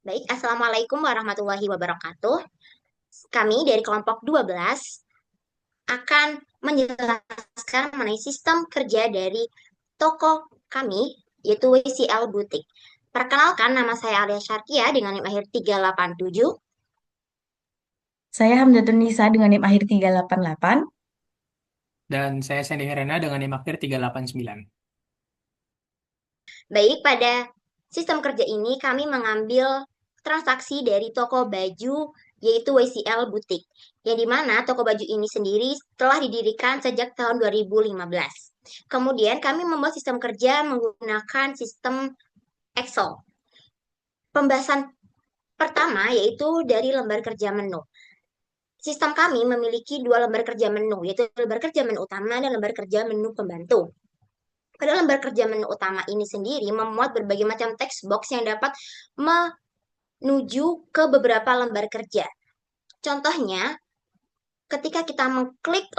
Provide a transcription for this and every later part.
Baik, Assalamualaikum warahmatullahi wabarakatuh. Kami dari kelompok 12 akan menjelaskan mengenai sistem kerja dari toko kami, yaitu WCL Butik. Perkenalkan, nama saya Alia Syarkia dengan NIM akhir 387. Saya Hamdatun Nisa dengan NIM akhir 388. Dan saya Sandy Herena dengan NIM akhir 389. Baik, pada sistem kerja ini kami mengambil transaksi dari toko baju, yaitu WCL Butik. Yang dimana toko baju ini sendiri telah didirikan sejak tahun 2015. Kemudian kami membuat sistem kerja menggunakan sistem Excel. Pembahasan pertama yaitu dari lembar kerja menu. Sistem kami memiliki dua lembar kerja menu, yaitu lembar kerja menu utama dan lembar kerja menu pembantu. Pada lembar kerja menu utama ini sendiri memuat berbagai macam text box yang dapat menuju ke beberapa lembar kerja. Contohnya, ketika kita mengklik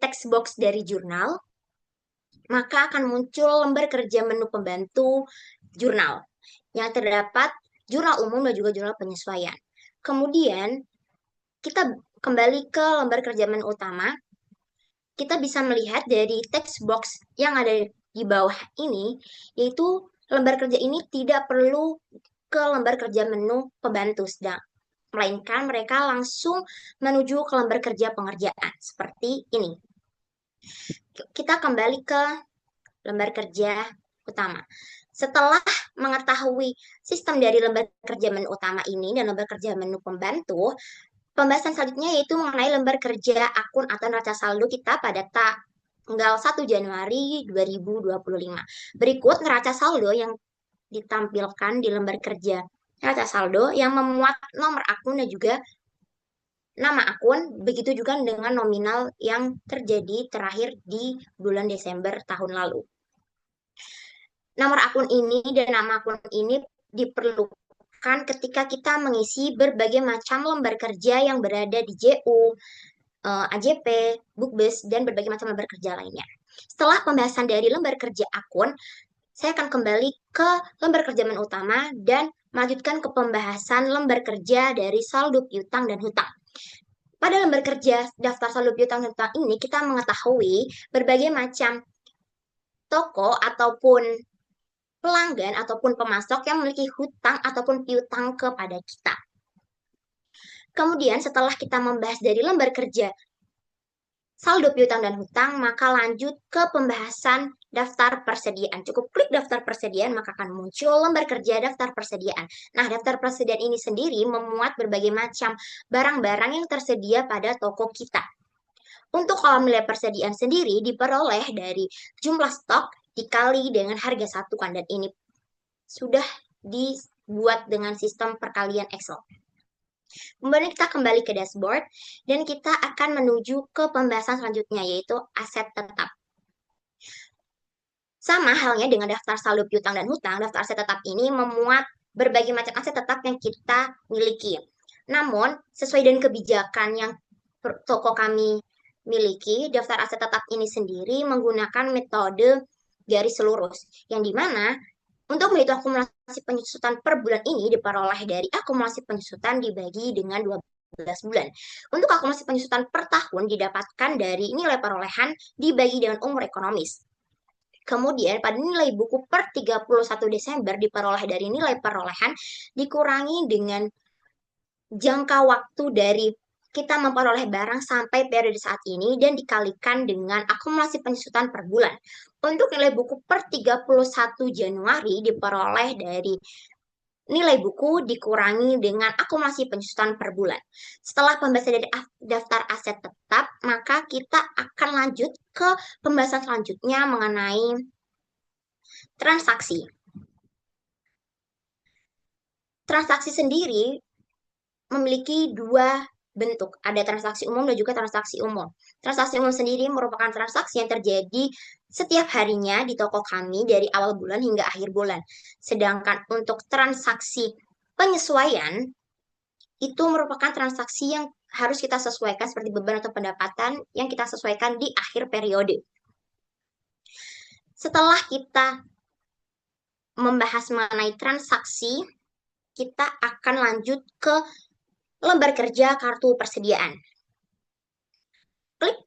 text box dari jurnal, maka akan muncul lembar kerja menu pembantu jurnal yang terdapat jurnal umum dan juga jurnal penyesuaian. Kemudian, kita kembali ke lembar kerja menu utama, kita bisa melihat dari text box yang ada di bawah ini, yaitu lembar kerja ini tidak perlu ke lembar kerja menu pembantu, melainkan mereka langsung menuju ke lembar kerja pengerjaan, seperti ini. Kita kembali ke lembar kerja utama. Setelah mengetahui sistem dari lembar kerja menu utama ini dan lembar kerja menu pembantu, pembahasan selanjutnya yaitu mengenai lembar kerja akun atau neraca saldo kita pada tanggal 1 Januari 2025. Berikut neraca saldo yang ditampilkan di lembar kerja neraca saldo yang memuat nomor akun dan juga nama akun, begitu juga dengan nominal yang terjadi terakhir di bulan Desember tahun lalu. Nomor akun ini dan nama akun ini diperlukan ketika kita mengisi berbagai macam lembar kerja yang berada di JU, AJP, Bukbes, dan berbagai macam lembar kerja lainnya. Setelah pembahasan dari lembar kerja akun, saya akan kembali ke lembar kerja menu utama dan melanjutkan ke pembahasan lembar kerja dari saldo piutang dan hutang. Pada lembar kerja daftar saldo piutang dan hutang ini, kita mengetahui berbagai macam toko ataupun pelanggan ataupun pemasok yang memiliki hutang ataupun piutang kepada kita. Kemudian setelah kita membahas dari lembar kerja saldo piutang dan hutang, maka lanjut ke pembahasan daftar persediaan. Cukup klik daftar persediaan, maka akan muncul lembar kerja daftar persediaan. Nah, daftar persediaan ini sendiri memuat berbagai macam barang-barang yang tersedia pada toko kita. Untuk kolam nilai persediaan sendiri diperoleh dari jumlah stok dikali dengan harga satuan, dan ini sudah dibuat dengan sistem perkalian Excel. Kemudian kita kembali ke dashboard dan kita akan menuju ke pembahasan selanjutnya yaitu aset tetap. Sama halnya dengan daftar saldo piutang dan hutang, daftar aset tetap ini memuat berbagai macam aset tetap yang kita miliki. Namun, sesuai dengan kebijakan yang toko kami miliki, daftar aset tetap ini sendiri menggunakan metode garis lurus, yang dimana untuk menghitung akumulasi penyusutan per bulan ini diperoleh dari akumulasi penyusutan dibagi dengan 12 bulan. Untuk akumulasi penyusutan per tahun didapatkan dari nilai perolehan dibagi dengan umur ekonomis. Kemudian pada nilai buku per 31 Desember diperoleh dari nilai perolehan dikurangi dengan jangka waktu dari kita memperoleh barang sampai periode saat ini dan dikalikan dengan akumulasi penyusutan per bulan. Untuk nilai buku per 31 Januari diperoleh dari nilai buku dikurangi dengan akumulasi penyusutan per bulan. Setelah pembahasan dari daftar aset tetap, maka kita akan lanjut ke pembahasan selanjutnya mengenai transaksi. Transaksi sendiri memiliki dua bentuk. Ada transaksi umum dan juga transaksi umum. Transaksi umum sendiri merupakan transaksi yang terjadi setiap harinya di toko kami dari awal bulan hingga akhir bulan. Sedangkan untuk transaksi penyesuaian itu merupakan transaksi yang harus kita sesuaikan seperti beban atau pendapatan yang kita sesuaikan di akhir periode. Setelah kita membahas mengenai transaksi, kita akan lanjut ke lembar kerja kartu persediaan. Klik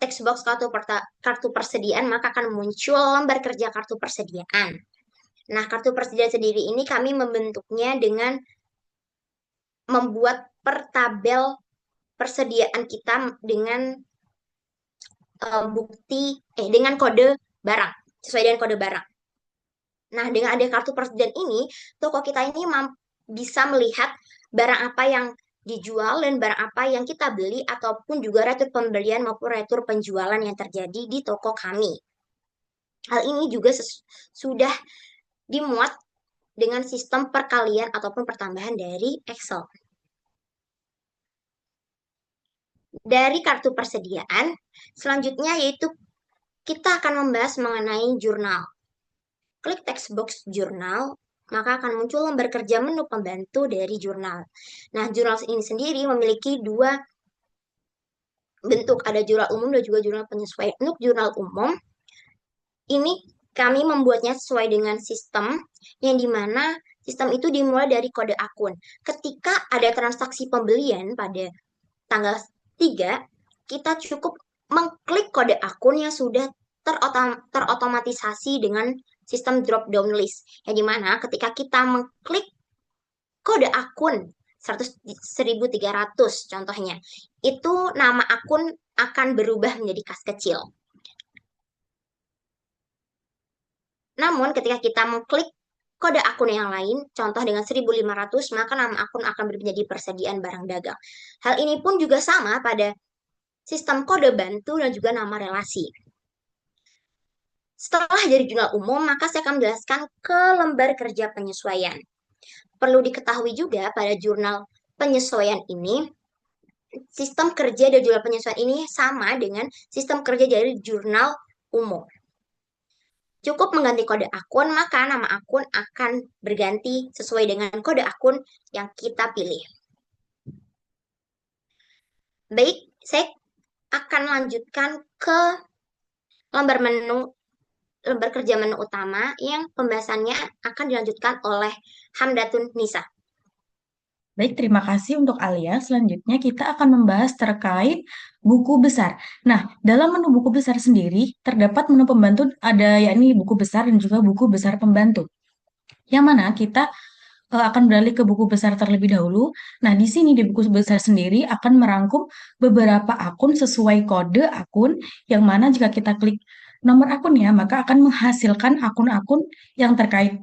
text box kartu persediaan, maka akan muncul lembar kerja kartu persediaan. Nah, kartu persediaan sendiri ini kami membentuknya dengan membuat per tabel persediaan kita dengan dengan kode barang, sesuai dengan kode barang. Nah, dengan ada kartu persediaan ini, toko kita ini bisa melihat barang apa yang dijual dan barang apa yang kita beli, ataupun juga retur pembelian maupun retur penjualan yang terjadi di toko kami. Hal ini juga sudah dimuat dengan sistem perkalian ataupun pertambahan dari Excel. Dari kartu persediaan, selanjutnya yaitu kita akan membahas mengenai jurnal. Klik text box jurnal, maka akan muncul lembar kerja menu pembantu dari jurnal. Nah, jurnal ini sendiri memiliki dua bentuk, ada jurnal umum dan juga jurnal penyesuaian. Untuk jurnal umum, ini kami membuatnya sesuai dengan sistem, yang dimana sistem itu dimulai dari kode akun. Ketika ada transaksi pembelian pada tanggal 3, kita cukup mengklik kode akun yang sudah terotomatisasi dengan sistem drop down list, yang dimana ketika kita mengklik kode akun 100.300 contohnya, itu nama akun akan berubah menjadi kas kecil. Namun ketika kita mengklik kode akun yang lain, contoh dengan 1.500, maka nama akun akan berubah menjadi persediaan barang dagang. Hal ini pun juga sama pada sistem kode bantu dan juga nama relasi. Setelah dari jurnal umum, maka saya akan menjelaskan ke lembar kerja penyesuaian. Perlu diketahui juga pada jurnal penyesuaian ini, sistem kerja dari jurnal penyesuaian ini sama dengan sistem kerja dari jurnal umum. Cukup mengganti kode akun, maka nama akun akan berganti sesuai dengan kode akun yang kita pilih. Baik, saya akan lanjutkan ke lembar kerja menu utama yang pembahasannya akan dilanjutkan oleh Hamdatun Nisa. Baik, terima kasih untuk Alia. Selanjutnya kita akan membahas terkait buku besar. Nah, dalam menu buku besar sendiri terdapat menu pembantu, ada yakni buku besar dan juga buku besar pembantu. Yang mana kita akan beralih ke buku besar terlebih dahulu. Nah, di sini di buku besar sendiri akan merangkum beberapa akun sesuai kode akun, yang mana jika kita klik nomor akunnya, maka akan menghasilkan akun-akun yang terkait.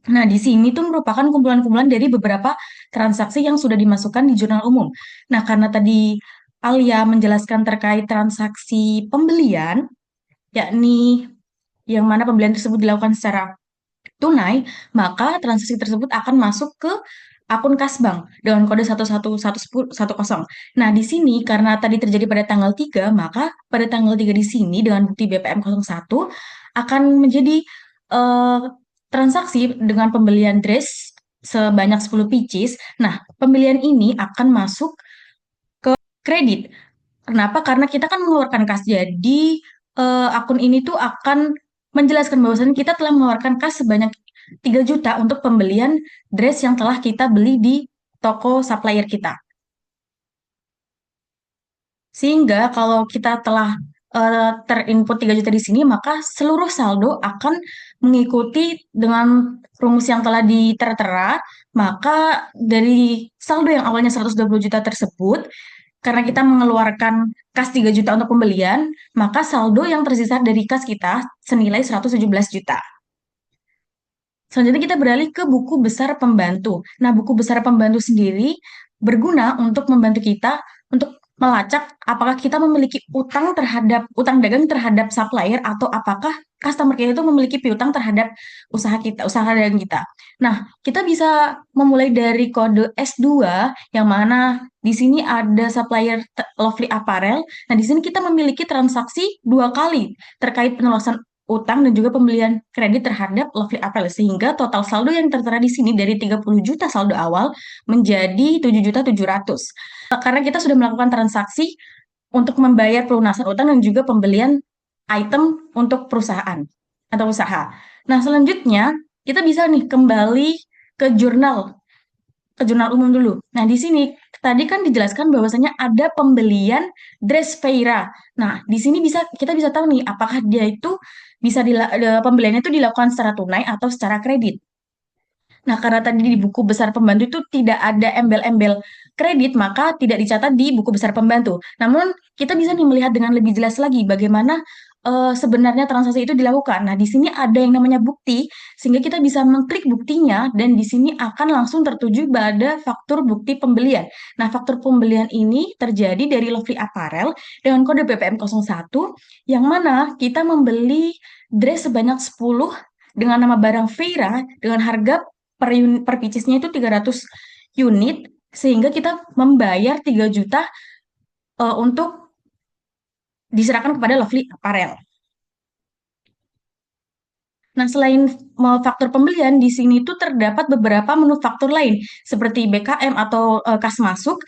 Nah, di sini tuh merupakan kumpulan-kumpulan dari beberapa transaksi yang sudah dimasukkan di jurnal umum. Nah, karena tadi Alia menjelaskan terkait transaksi pembelian, yakni yang mana pembelian tersebut dilakukan secara tunai, maka transaksi tersebut akan masuk ke akun kas bank dengan kode 11110. Nah, di sini karena tadi terjadi pada tanggal 3, maka pada tanggal 3 di sini dengan bukti BPM 01 akan menjadi transaksi dengan pembelian dress sebanyak 10 pieces. Nah, pembelian ini akan masuk ke kredit. Kenapa? Karena kita kan mengeluarkan kas. Jadi akun ini tuh akan menjelaskan bahwasannya kita telah mengeluarkan kas sebanyak 3 juta untuk pembelian dress yang telah kita beli di toko supplier kita. Sehingga kalau kita telah terinput 3 juta di sini, maka seluruh saldo akan mengikuti dengan rumus yang telah tertera, maka dari saldo yang awalnya 120 juta tersebut, karena kita mengeluarkan kas 3 juta untuk pembelian, maka saldo yang tersisa dari kas kita senilai 117 juta. Selanjutnya kita beralih ke buku besar pembantu. Nah, buku besar pembantu sendiri berguna untuk membantu kita untuk melacak apakah kita memiliki utang dagang terhadap supplier, atau apakah customer kita itu memiliki piutang terhadap usaha dagang kita. Nah, kita bisa memulai dari kode S2, yang mana di sini ada supplier Lovely Apparel. Nah, di sini kita memiliki transaksi 2 kali terkait penelusuran utang dan juga pembelian kredit terhadap Lovely Apparel, sehingga total saldo yang tertera di sini dari 30 juta saldo awal menjadi 7.700.000. Karena kita sudah melakukan transaksi untuk membayar pelunasan utang dan juga pembelian item untuk perusahaan atau usaha. Nah, selanjutnya kita bisa nih kembali ke jurnal umum dulu. Nah, di sini tadi kan dijelaskan bahwasanya ada pembelian dress Veira. Nah, di sini kita bisa tahu nih apakah dia itu pembeliannya itu dilakukan secara tunai atau secara kredit. Nah, karena tadi di buku besar pembantu itu tidak ada embel-embel kredit, maka tidak dicatat di buku besar pembantu. Namun, kita bisa nih melihat dengan lebih jelas lagi bagaimana sebenarnya transaksi itu dilakukan. Nah, di sini ada yang namanya bukti, sehingga kita bisa mengklik buktinya, dan di sini akan langsung tertuju pada faktur bukti pembelian. Nah, faktur pembelian ini terjadi dari Lovely Apparel dengan kode BPM 01, yang mana kita membeli dress sebanyak 10 dengan nama barang Veira dengan harga per piecesnya itu 300 unit, sehingga kita membayar 3 juta untuk diserahkan kepada Lovely Apparel. Nah, selain faktur pembelian, di sini tuh terdapat beberapa menu faktur lain, seperti BKM atau kas masuk,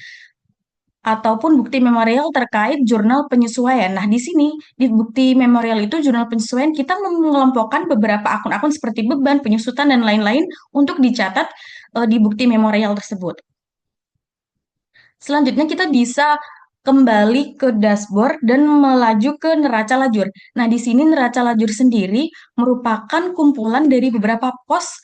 ataupun bukti memorial terkait jurnal penyesuaian. Nah, di sini, di bukti memorial itu, jurnal penyesuaian, kita mengelompokkan beberapa akun-akun seperti beban, penyusutan, dan lain-lain untuk dicatat di bukti memorial tersebut. Selanjutnya kita bisa kembali ke dashboard dan melaju ke neraca lajur. Nah, di sini neraca lajur sendiri merupakan kumpulan dari beberapa pos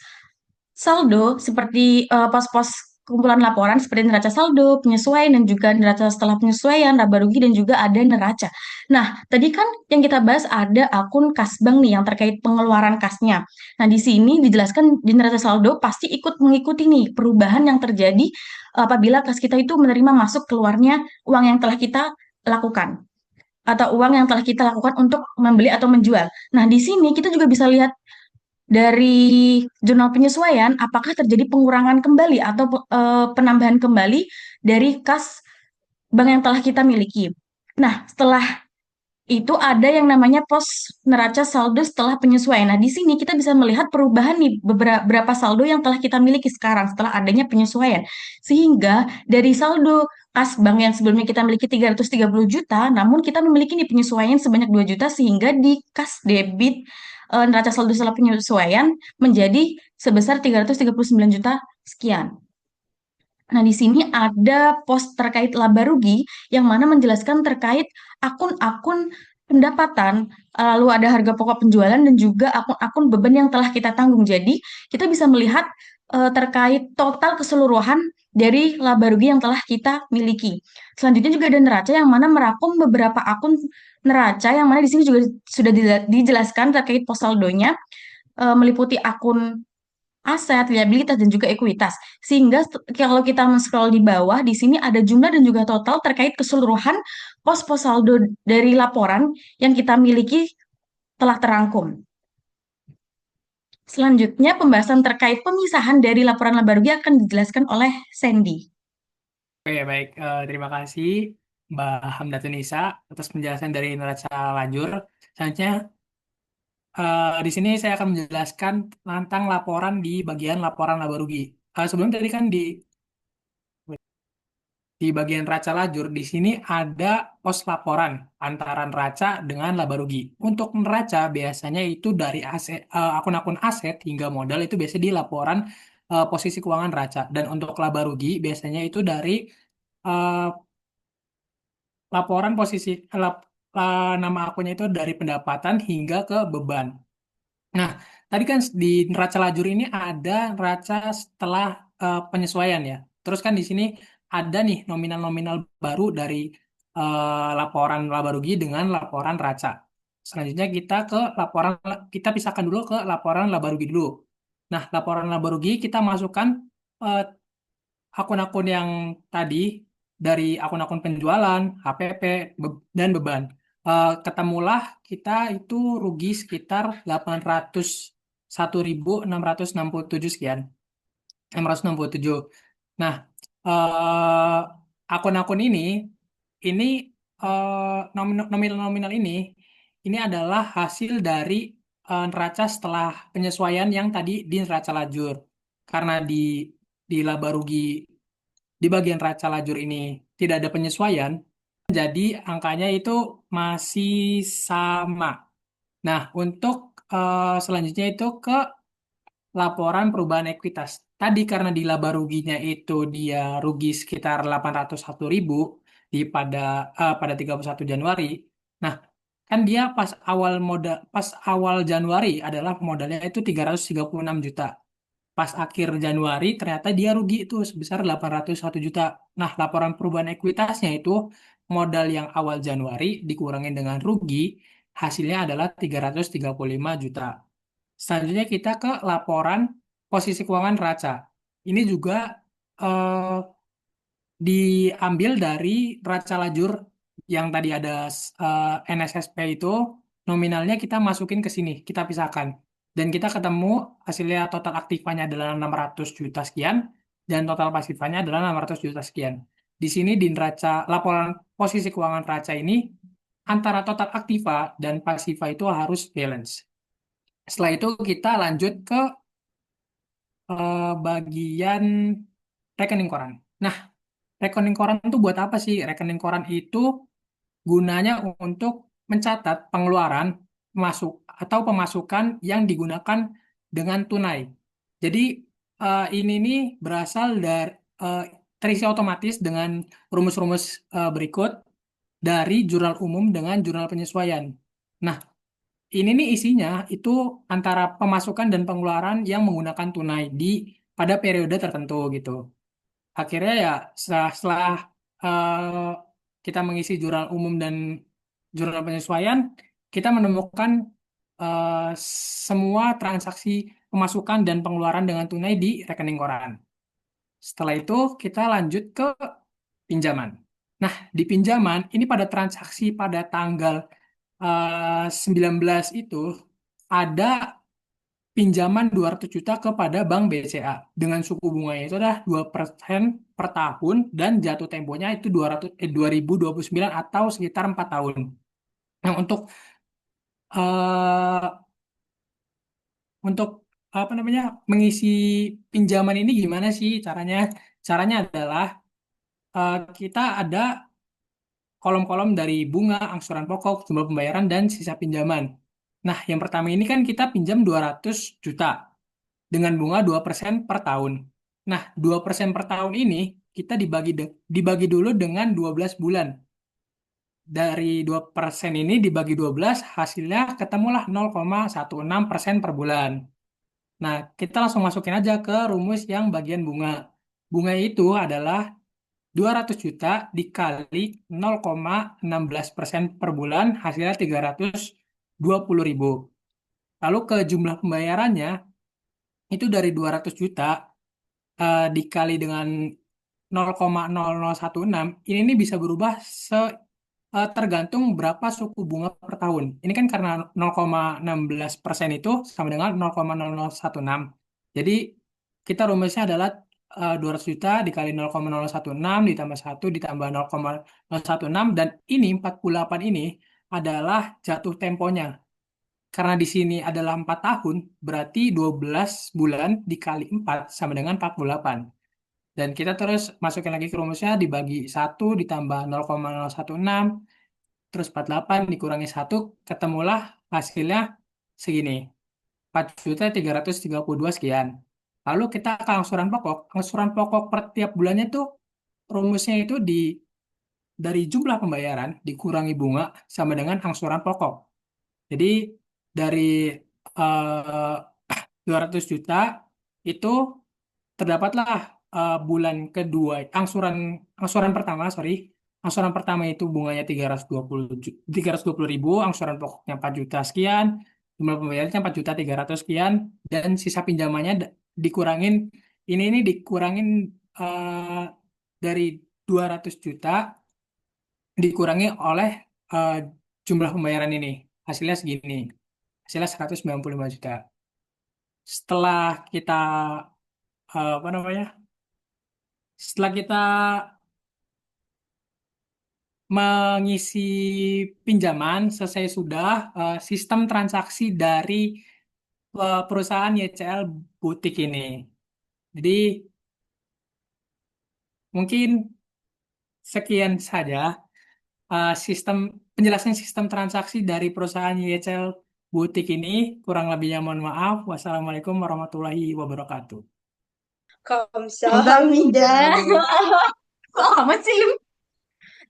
saldo seperti pos-pos kumpulan laporan seperti neraca saldo, penyesuaian, dan juga neraca setelah penyesuaian, laba rugi, dan juga ada neraca. Nah, tadi kan yang kita bahas ada akun kas bank nih yang terkait pengeluaran kasnya. Nah, di sini dijelaskan di neraca saldo pasti ikut mengikuti nih perubahan yang terjadi apabila kas kita itu menerima masuk keluarnya uang yang telah kita lakukan atau uang yang telah kita lakukan untuk membeli atau menjual. Nah, di sini kita juga bisa lihat dari jurnal penyesuaian apakah terjadi pengurangan kembali atau penambahan kembali dari kas bank yang telah kita miliki. Nah, setelah itu ada yang namanya pos neraca saldo setelah penyesuaian. Nah, di sini kita bisa melihat perubahan nih beberapa saldo yang telah kita miliki sekarang setelah adanya penyesuaian. Sehingga dari saldo kas bank yang sebelumnya kita miliki 330 juta, namun kita memiliki nih penyesuaian sebanyak 2 juta, sehingga di kas debit neraca saldo setelah penyesuaian menjadi sebesar 339 juta sekian. Nah, di sini ada pos terkait laba rugi yang mana menjelaskan terkait akun-akun pendapatan, lalu ada harga pokok penjualan, dan juga akun-akun beban yang telah kita tanggung. Jadi, kita bisa melihat terkait total keseluruhan dari laba rugi yang telah kita miliki. Selanjutnya juga ada neraca yang mana merangkum beberapa akun neraca yang mana di sini juga sudah dijelaskan terkait pos saldonya, meliputi akun aset, liabilitas, dan juga ekuitas. Sehingga kalau kita men-scroll di bawah, di sini ada jumlah dan juga total terkait keseluruhan pos-pos saldo dari laporan yang kita miliki telah terangkum. Selanjutnya, pembahasan terkait pemisahan dari laporan laba rugi akan dijelaskan oleh Sandy. Oke, baik. Terima kasih Mbak Hamdatun Nisa atas penjelasan dari neraca lajur. Selanjutnya, di sini saya akan menjelaskan tentang laporan di bagian laporan laba rugi. Sebelum tadi kan di bagian neraca lajur, di sini ada pos laporan antara neraca dengan laba rugi. Untuk neraca biasanya itu dari aset, akun-akun aset hingga modal itu biasanya di laporan posisi keuangan neraca. Dan untuk laba rugi biasanya itu dari eh, laporan posisi nama akunnya itu dari pendapatan hingga ke beban. Nah, tadi kan di neraca lajur ini ada neraca setelah penyesuaian ya. Terus kan di sini ada nih nominal-nominal baru dari laporan laba rugi dengan laporan neraca. Selanjutnya kita pisahkan dulu ke laporan laba rugi dulu. Nah, laporan laba rugi kita masukkan eh, akun-akun yang tadi dari akun-akun penjualan, HPP, dan beban. Ketemulah kita itu rugi sekitar 801.667 sekian. 667. Nah, eh, akun-akun ini nominal-nominal ini adalah hasil dari neraca setelah penyesuaian yang tadi di neraca lajur. Karena di laba rugi di bagian neraca lajur ini tidak ada penyesuaian, jadi angkanya itu masih sama. Nah, untuk selanjutnya itu ke laporan perubahan ekuitas. Tadi karena di laba ruginya itu dia rugi sekitar 801.000 pada 31 Januari. Nah, kan dia pas awal Januari adalah modalnya itu 336 juta. Pas akhir Januari ternyata dia rugi itu sebesar 801 juta. Nah, laporan perubahan ekuitasnya itu modal yang awal Januari dikurangin dengan rugi, hasilnya adalah 335 juta. Selanjutnya kita ke laporan posisi keuangan neraca. Ini juga eh, diambil dari neraca lajur yang tadi ada NSSP itu, nominalnya kita masukin ke sini, kita pisahkan. Dan kita ketemu hasilnya total aktifanya adalah 600 juta sekian, dan total pasifanya adalah 600 juta sekian. Di sini di laporan posisi keuangan neraca ini, antara total aktiva dan pasifa itu harus balance. Setelah itu kita lanjut ke bagian rekening koran. Nah, rekening koran itu buat apa sih? Rekening koran itu gunanya untuk mencatat pengeluaran, masuk atau pemasukan yang digunakan dengan tunai. Jadi ini nih berasal dari eh, terisi otomatis dengan rumus-rumus berikut dari jurnal umum dengan jurnal penyesuaian. Nah, ini nih isinya itu antara pemasukan dan pengeluaran yang menggunakan tunai pada periode tertentu gitu. Akhirnya ya setelah eh, kita mengisi jurnal umum dan jurnal penyesuaian, kita menemukan eh, semua transaksi pemasukan dan pengeluaran dengan tunai di rekening koran. Setelah itu kita lanjut ke pinjaman. Nah, di pinjaman ini pada transaksi pada tanggal 19 itu ada pinjaman 200 juta kepada Bank BCA dengan suku bunganya itu adalah 2% per tahun dan jatuh temponya itu 2029 atau sekitar 4 tahun. Nah, eh, untuk apa namanya mengisi pinjaman ini gimana sih caranya? Caranya adalah kita ada kolom-kolom dari bunga, angsuran pokok, jumlah pembayaran, dan sisa pinjaman. Nah, yang pertama ini kan kita pinjam 200 juta dengan bunga 2% per tahun. Nah, 2% per tahun ini kita dibagi dulu dengan 12 bulan. Dari 2% ini dibagi 12, hasilnya ketemulah 0,16% per bulan. Nah, kita langsung masukin aja ke rumus yang bagian bunga. Bunga itu adalah 200 juta dikali 0,16% per bulan, hasilnya 320.000. Lalu ke jumlah pembayarannya, itu dari 200 juta dikali dengan 0,0016, ini nih bisa berubah tergantung berapa suku bunga per tahun. Ini kan karena 0,16% itu sama dengan 0,0016. Jadi kita rumusnya adalah 200 juta dikali 0,0016 ditambah 1 ditambah 0,016, dan ini 48 ini adalah jatuh temponya. Karena di sini adalah 4 tahun, berarti 12 bulan dikali 4 sama dengan 48. Dan kita terus masukin lagi ke rumusnya, dibagi 1 ditambah 0,016, terus 48 dikurangi 1, ketemulah hasilnya segini, 4.332 sekian. Lalu kita ke angsuran pokok. Angsuran pokok per tiap bulannya tuh rumusnya itu dari jumlah pembayaran dikurangi bunga sama dengan angsuran pokok. Jadi dari 200 juta itu terdapatlah bulan kedua angsuran pertama, sorry, angsuran pertama itu bunganya 320.000, angsuran pokoknya 4 juta sekian, jumlah pembayarannya 4.300.000 sekian, dan sisa pinjamannya dikurangin, ini dikurangin dari 200 juta dikurangi oleh eh, jumlah pembayaran ini, hasilnya segini, hasilnya 195 juta. Setelah kita apa namanya, setelah kita mengisi pinjaman selesai sudah, sistem transaksi dari perusahaan YCL Butik ini. Jadi mungkin sekian saja sistem penjelasan sistem transaksi dari perusahaan YCL butik ini. Kurang lebihnya mohon maaf. Wassalamualaikum warahmatullahi wabarakatuh. Kamsahamnida. Kok amat sih?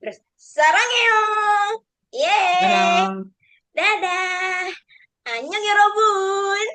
Terus sarangeo. Yeay. Dadah. Dadah. Annyeong ya Robun.